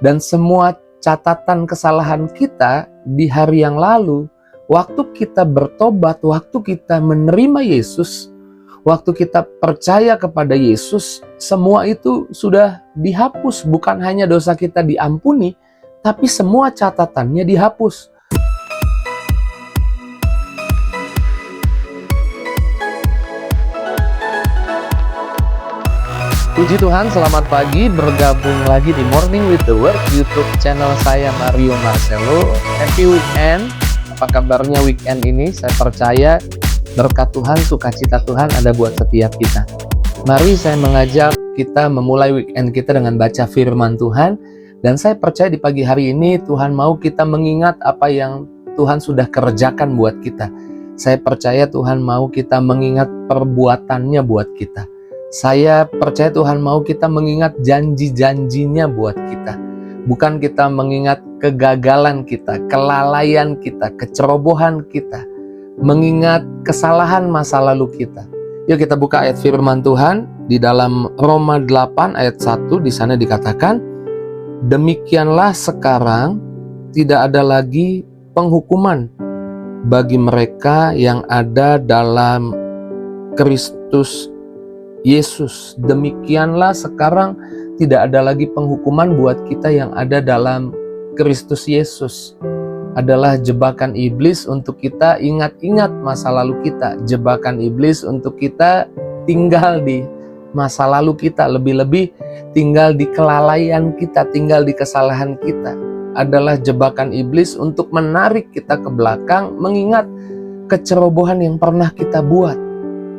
Dan semua catatan kesalahan kita di hari yang lalu, waktu kita bertobat, waktu kita menerima Yesus, waktu kita percaya kepada Yesus, semua itu sudah dihapus. Bukan hanya dosa kita diampuni, tapi semua catatannya dihapus. Puji Tuhan, selamat pagi, bergabung lagi di Morning with the Word, YouTube channel saya Mario Marcelo. Happy weekend. Apa kabarnya weekend ini? Saya percaya berkat Tuhan, sukacita Tuhan ada buat setiap kita. Mari saya mengajak kita memulai weekend kita dengan baca firman Tuhan. Dan saya percaya di pagi hari ini Tuhan mau kita mengingat apa yang Tuhan sudah kerjakan buat kita. Saya percaya Tuhan mau kita mengingat perbuatannya buat kita. Saya percaya Tuhan mau kita mengingat janji-janjinya buat kita. Bukan kita mengingat kegagalan kita, kelalaian kita, kecerobohan kita. Mengingat kesalahan masa lalu kita. Yuk kita buka ayat firman Tuhan di dalam Roma 8 ayat 1. Di sana dikatakan, demikianlah sekarang tidak ada lagi penghukuman bagi mereka yang ada dalam Kristus Yesus. Demikianlah sekarang tidak ada lagi penghukuman buat kita yang ada dalam Kristus Yesus. Adalah jebakan iblis untuk kita ingat-ingat masa lalu kita. Jebakan iblis untuk kita tinggal di masa lalu kita. Lebih-lebih tinggal di kelalaian kita, tinggal di kesalahan kita. Adalah jebakan iblis untuk menarik kita ke belakang, mengingat kecerobohan yang pernah kita buat.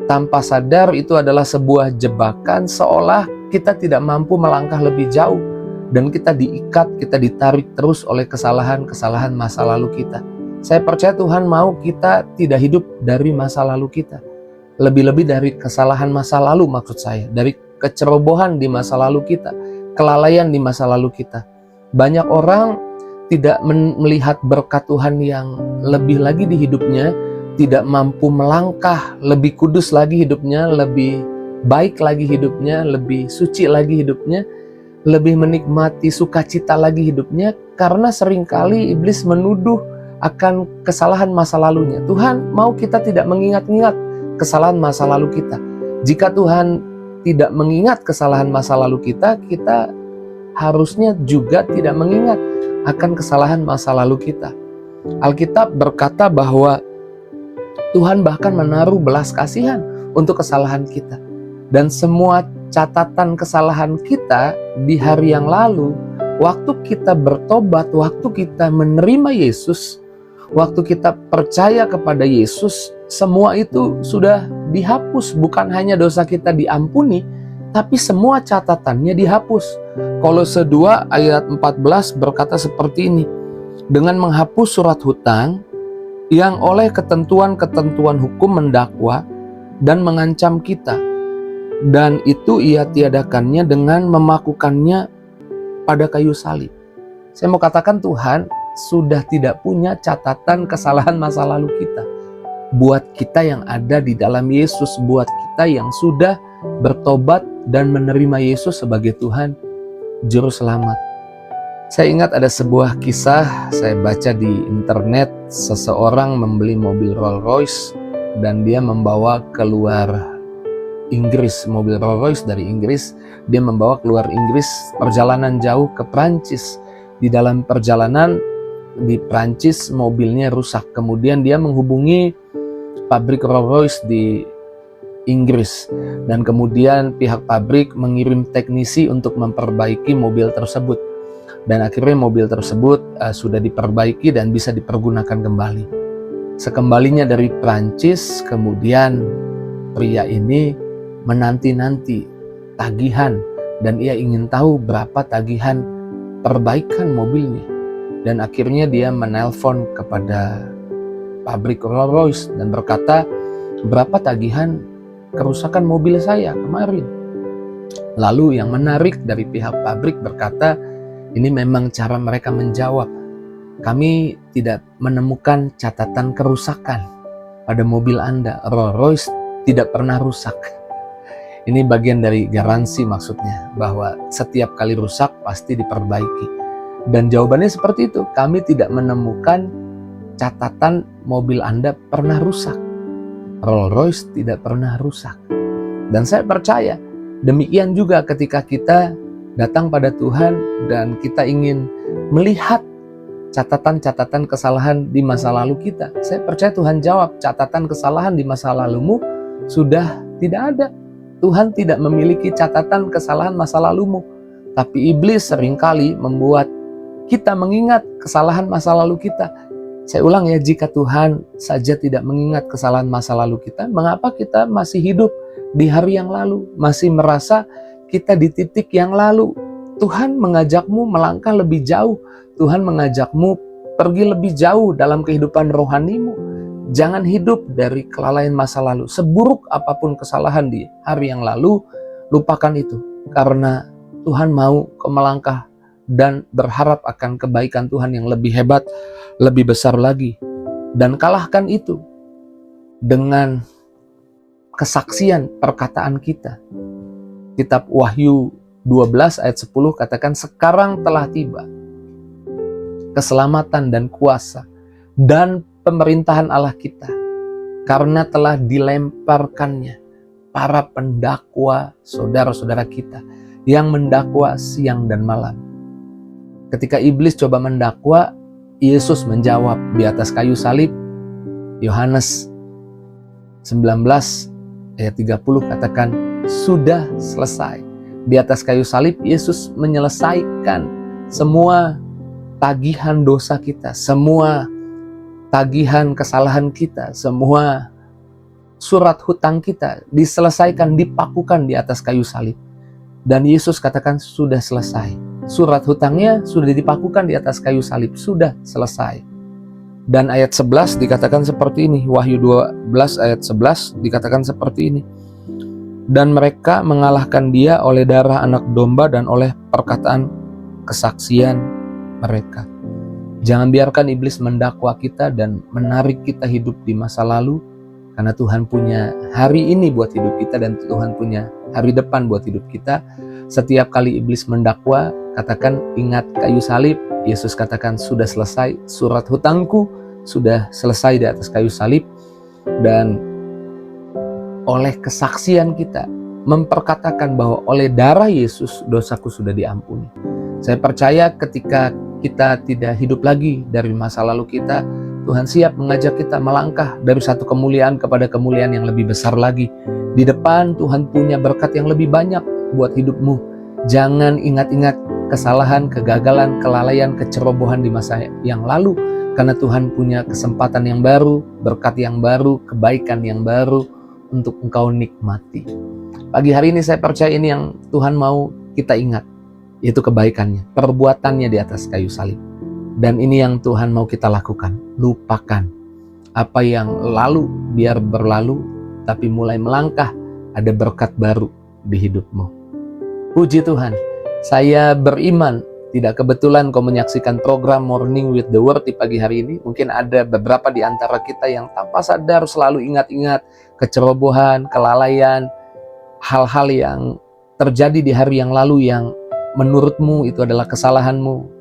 Tanpa sadar itu adalah sebuah jebakan, seolah kita tidak mampu melangkah lebih jauh. Dan kita diikat, kita ditarik terus oleh kesalahan-kesalahan masa lalu kita. Saya percaya Tuhan mau kita tidak hidup dari masa lalu kita. Lebih-lebih dari kesalahan masa lalu maksud saya. Dari kecerobohan di masa lalu kita. Kelalaian di masa lalu kita. Banyak orang tidak melihat berkat Tuhan yang lebih lagi di hidupnya. Tidak mampu melangkah, lebih kudus lagi hidupnya, lebih baik lagi hidupnya, lebih suci lagi hidupnya, lebih menikmati sukacita lagi hidupnya, karena seringkali iblis menuduh akan kesalahan masa lalunya. Tuhan mau kita tidak mengingat-ingat kesalahan masa lalu kita. Jika Tuhan tidak mengingat kesalahan masa lalu kita, kita harusnya juga tidak mengingat akan kesalahan masa lalu kita. Alkitab berkata bahwa Tuhan bahkan menaruh belas kasihan untuk kesalahan kita. Dan semua catatan kesalahan kita di hari yang lalu, waktu kita bertobat, waktu kita menerima Yesus, waktu kita percaya kepada Yesus, semua itu sudah dihapus. Bukan hanya dosa kita diampuni, tapi semua catatannya dihapus. Kolose 2 ayat 14 berkata seperti ini, dengan menghapus surat hutang, yang oleh ketentuan-ketentuan hukum mendakwa dan mengancam kita. Dan itu ia tiadakannya dengan memakukannya pada kayu salib. Saya mau katakan Tuhan sudah tidak punya catatan kesalahan masa lalu kita. Buat kita yang ada di dalam Yesus, buat kita yang sudah bertobat dan menerima Yesus sebagai Tuhan Juru Selamat. Saya ingat ada sebuah kisah, saya baca di internet, seseorang membeli mobil Rolls Royce dan dia membawa keluar Inggris, mobil Rolls Royce dari Inggris, dia membawa keluar Inggris perjalanan jauh ke Prancis. Di dalam perjalanan di Prancis mobilnya rusak, kemudian dia menghubungi pabrik Rolls Royce di Inggris dan kemudian pihak pabrik mengirim teknisi untuk memperbaiki mobil tersebut. Dan akhirnya mobil tersebut sudah diperbaiki dan bisa dipergunakan kembali. Sekembalinya dari Prancis, kemudian pria ini menanti-nanti tagihan. Dan ia ingin tahu berapa tagihan perbaikan mobilnya. Dan akhirnya dia menelpon kepada pabrik Rolls Royce dan berkata, berapa tagihan kerusakan mobil saya kemarin? Lalu yang menarik dari pihak pabrik berkata, ini memang cara mereka menjawab. Kami tidak menemukan catatan kerusakan pada mobil Anda. Rolls Royce tidak pernah rusak. Ini bagian dari garansi maksudnya, bahwa setiap kali rusak pasti diperbaiki. Dan jawabannya seperti itu. Kami tidak menemukan catatan mobil Anda pernah rusak. Rolls Royce tidak pernah rusak. Dan saya percaya demikian juga ketika kita datang pada Tuhan dan kita ingin melihat catatan-catatan kesalahan di masa lalu kita. Saya percaya Tuhan jawab, catatan kesalahan di masa lalumu sudah tidak ada. Tuhan tidak memiliki catatan kesalahan masa lalumu. Tapi iblis seringkali membuat kita mengingat kesalahan masa lalu kita. Saya ulang ya, jika Tuhan saja tidak mengingat kesalahan masa lalu kita, mengapa kita masih hidup di hari yang lalu? Masih merasa kita di titik yang lalu? Tuhan mengajakmu melangkah lebih jauh. Tuhan mengajakmu pergi lebih jauh dalam kehidupan rohanimu. Jangan hidup dari kelalaian masa lalu. Seburuk apapun kesalahan di hari yang lalu, lupakan itu. Karena Tuhan mau kau melangkah dan berharap akan kebaikan Tuhan yang lebih hebat, lebih besar lagi. Dan kalahkan itu dengan kesaksian perkataan kita. Kitab Wahyu 12 ayat 10 katakan, sekarang telah tiba keselamatan dan kuasa dan pemerintahan Allah kita, karena telah dilemparkannya para pendakwa saudara-saudara kita yang mendakwa siang dan malam. Ketika iblis coba mendakwa, Yesus menjawab di atas kayu salib. Yohanes 19 ayat 30 katakan, sudah selesai. Di atas kayu salib, Yesus menyelesaikan semua tagihan dosa kita, semua tagihan kesalahan kita, semua surat hutang kita diselesaikan, dipakukan di atas kayu salib. Dan Yesus katakan sudah selesai. Surat hutangnya sudah dipakukan di atas kayu salib, sudah selesai. Dan ayat 11 dikatakan seperti ini, Wahyu 12 ayat 11 dikatakan seperti ini. Dan mereka mengalahkan dia oleh darah anak domba dan oleh perkataan kesaksian mereka. Jangan biarkan iblis mendakwa kita dan menarik kita hidup di masa lalu, karena Tuhan punya hari ini buat hidup kita dan Tuhan punya hari depan buat hidup kita. Setiap kali iblis mendakwa, katakan ingat kayu salib. Yesus katakan sudah selesai, surat hutangku sudah selesai di atas kayu salib. Dan oleh kesaksian kita memperkatakan bahwa oleh darah Yesus dosaku sudah diampuni. Saya percaya ketika kita tidak hidup lagi dari masa lalu kita, Tuhan siap mengajak kita melangkah dari satu kemuliaan kepada kemuliaan yang lebih besar lagi. Di depan Tuhan punya berkat yang lebih banyak buat hidupmu. Jangan ingat-ingat kesalahan, kegagalan, kelalaian, kecerobohan di masa yang lalu, karena Tuhan punya kesempatan yang baru, berkat yang baru, kebaikan yang baru untuk engkau nikmati. Pagi hari ini saya percaya ini yang Tuhan mau kita ingat, yaitu kebaikannya, perbuatannya di atas kayu salib. Dan ini yang Tuhan mau kita lakukan. Lupakan apa yang lalu, biar berlalu, tapi mulai melangkah, ada berkat baru di hidupmu. Puji Tuhan, saya beriman tidak kebetulan kau menyaksikan program Morning with the Word di pagi hari ini. Mungkin ada beberapa di antara kita yang tanpa sadar selalu ingat-ingat kecerobohan, kelalaian, hal-hal yang terjadi di hari yang lalu yang menurutmu itu adalah kesalahanmu.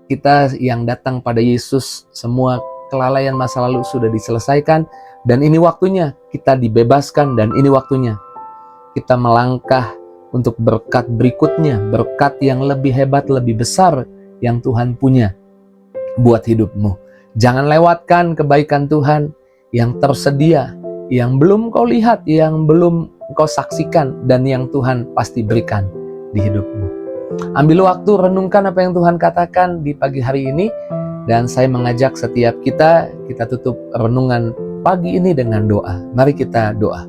Kita yang datang pada Yesus, semua kelalaian masa lalu sudah diselesaikan, dan ini waktunya kita dibebaskan, dan ini waktunya kita melangkah untuk berkat berikutnya, berkat yang lebih hebat, lebih besar yang Tuhan punya buat hidupmu. Jangan lewatkan kebaikan Tuhan yang tersedia, yang belum kau lihat, yang belum kau saksikan, dan yang Tuhan pasti berikan di hidupmu. Ambil waktu, renungkan apa yang Tuhan katakan di pagi hari ini, dan saya mengajak setiap kita tutup renungan pagi ini dengan doa. Mari kita doa.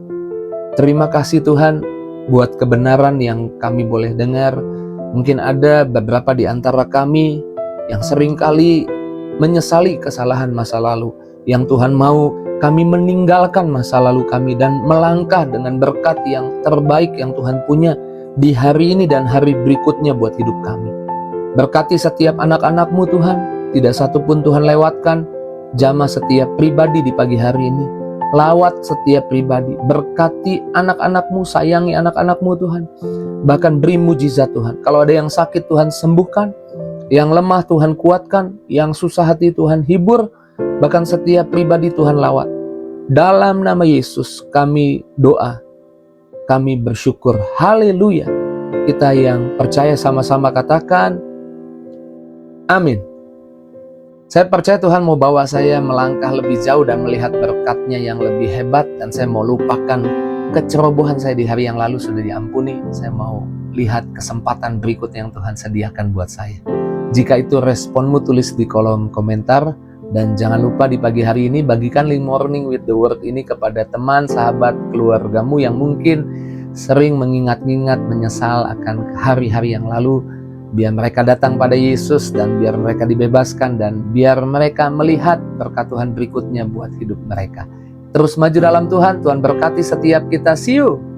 Terima kasih Tuhan buat kebenaran yang kami boleh dengar. Mungkin ada beberapa di antara kami yang seringkali menyesali kesalahan masa lalu, yang Tuhan mau kami meninggalkan masa lalu kami dan melangkah dengan berkat yang terbaik yang Tuhan punya di hari ini dan hari berikutnya buat hidup kami. Berkati setiap anak-anak-Mu Tuhan, tidak satu pun Tuhan lewatkan. Jamah setiap pribadi di pagi hari ini, lawat setiap pribadi, berkati anak-anak-Mu, sayangi anak-anak-Mu Tuhan. Bahkan beri mujizat Tuhan. Kalau ada yang sakit Tuhan sembuhkan, Yang lemah Tuhan kuatkan, yang susah hati Tuhan hibur, bahkan setiap pribadi Tuhan lawat. Dalam nama Yesus kami doa, kami bersyukur. Haleluya. Kita yang percaya sama-sama katakan amin. Saya percaya Tuhan mau bawa saya melangkah lebih jauh dan melihat berkat-Nya yang lebih hebat. Dan saya mau lupakan kecerobohan saya di hari yang lalu sudah diampuni. Saya mau lihat kesempatan berikut yang Tuhan sediakan buat saya. Jika itu responmu, tulis di kolom komentar. Dan jangan lupa di pagi hari ini bagikan link Morning with the Word ini kepada teman, sahabat, keluargamu yang mungkin sering mengingat-ingat, menyesal akan hari-hari yang lalu. Biar mereka datang pada Yesus dan biar mereka dibebaskan dan biar mereka melihat berkat Tuhan berikutnya buat hidup mereka. Terus maju dalam Tuhan, Tuhan berkati setiap kita. See you!